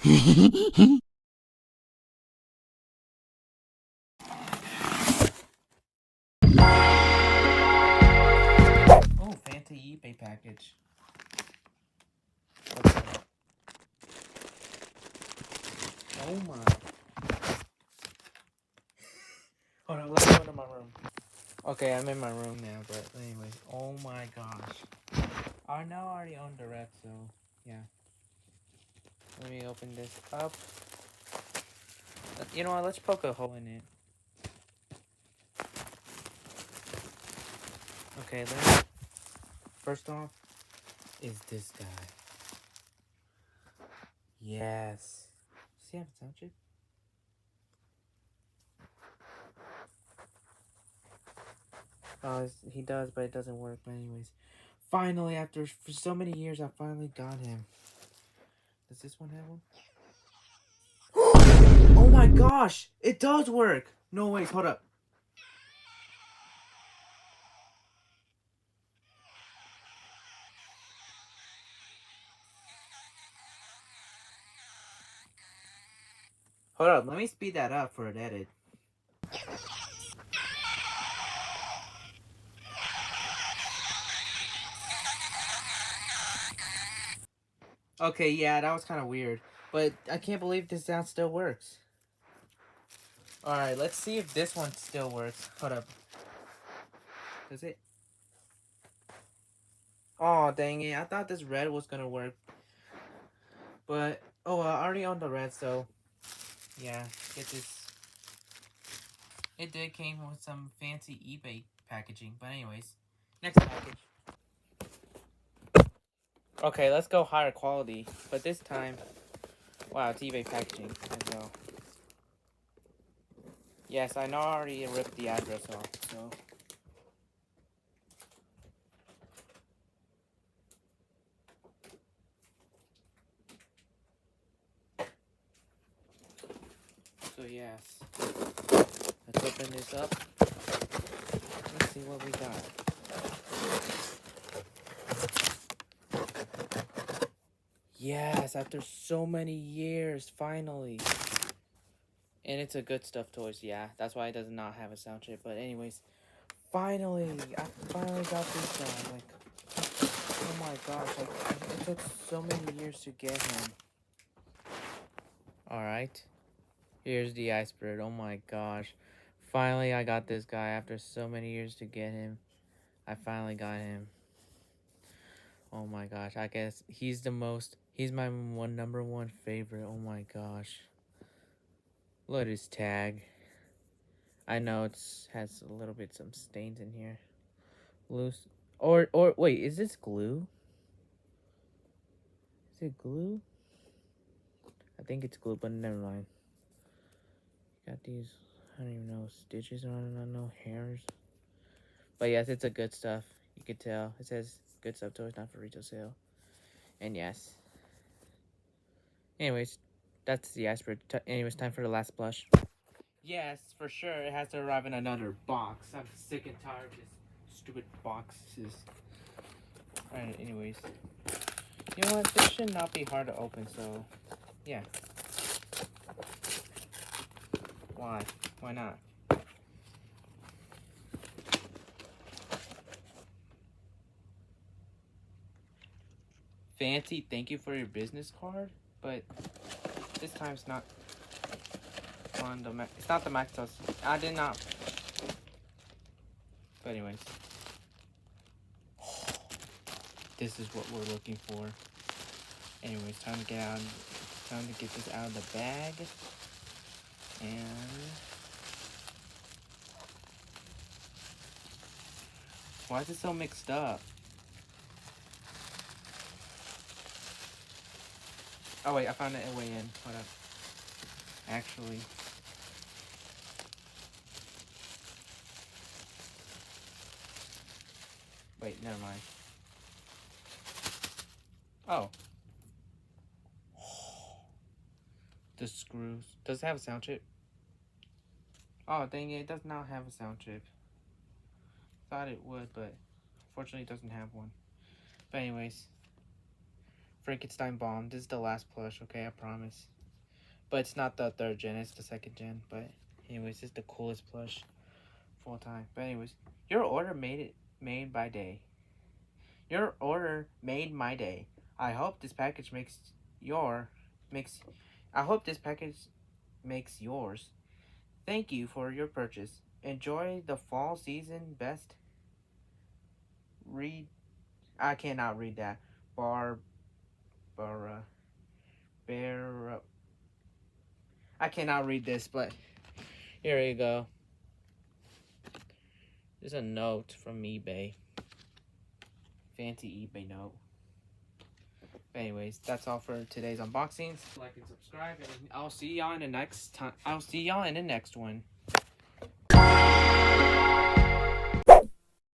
Oh, fancy eBay package. What's that? Oh my. Hold on, let's go to my room. Okay, I'm in my room now, but anyways, oh my gosh. I know I already own the red, so yeah. Let me open this up. You know what? Let's poke a hole in it. Okay, then. First off, is this guy. Yes. Does he have a sound chip? Oh, he does, but it doesn't work. But anyways, finally, after for so many years, I finally got him. Does this one have one? Oh my gosh! It does work! No, wait, hold up. Hold up, let me speed that up for an edit. Okay, yeah, that was kind of weird. But I can't believe this sound still works. Alright, let's see if this one still works. Hold up. Does it? Oh, dang it. I thought this red was gonna work. But, oh, I already own the red, so yeah, get this. It did came with some fancy eBay packaging, but anyways, next package. Okay, let's go higher quality, but this time, wow, it's eBay packaging as well. Yes, I know I already ripped the address off, so. So yes, let's open this up. Let's see what we got. Yes, after so many years, finally. And it's a good stuffed toys, yeah. That's why it does not have a sound chip. But anyways, finally, I finally got this guy. Like, oh my gosh, like, it took so many years to get him. Alright, here's the iceberg. Oh my gosh. Finally, I got this guy after so many years to get him. I finally got him. Oh my gosh, I guess he's my number one favorite. Oh my gosh. Look at his tag. I know it's has a little bit some stains in here. Loose. Or wait, is this glue? Is it glue? I think it's glue, but never mind. Got these, I don't even know, stitches on it, I don't know, hairs. But yes, it's a good stuff. You can tell. It says good stuff toys, not for retail sale. And yes. Anyways, that's the iceberg. Anyways, time for the last blush. Yes, for sure. It has to arrive in another box. I'm sick and tired of this stupid boxes. Alright, anyways. You know what? This should not be hard to open, so yeah. Why? Why not? Fancy, thank you for your business card, but this time it's not on the Mac. It's not the Macintosh. I did not. But anyways, this is what we're looking for. Anyways, time to get out. Time to get this out of the bag. And why is it so mixed up? Oh wait, I found it a way in. Hold up. Actually. Wait, never mind. Oh. The screws. Does it have a sound chip? Oh, dang it. It does not have a sound chip. Thought it would, but unfortunately it doesn't have one. But anyways. Frankenstein bomb. This is the last plush, okay? I promise. But it's not the 3rd gen, it's the 2nd gen. But anyways, it's the coolest plush full time. But anyways, your order made by day. Your order made my day. I hope this package makes I hope this package makes yours. Thank you for your purchase. Enjoy the fall season best. Read I cannot read that. Bar Bear I cannot read this, but here you go. There's a note from eBay. Fancy eBay note. But anyways, that's all for today's unboxings. Like and subscribe, and I'll see y'all in the next time. I'll see y'all in the next one.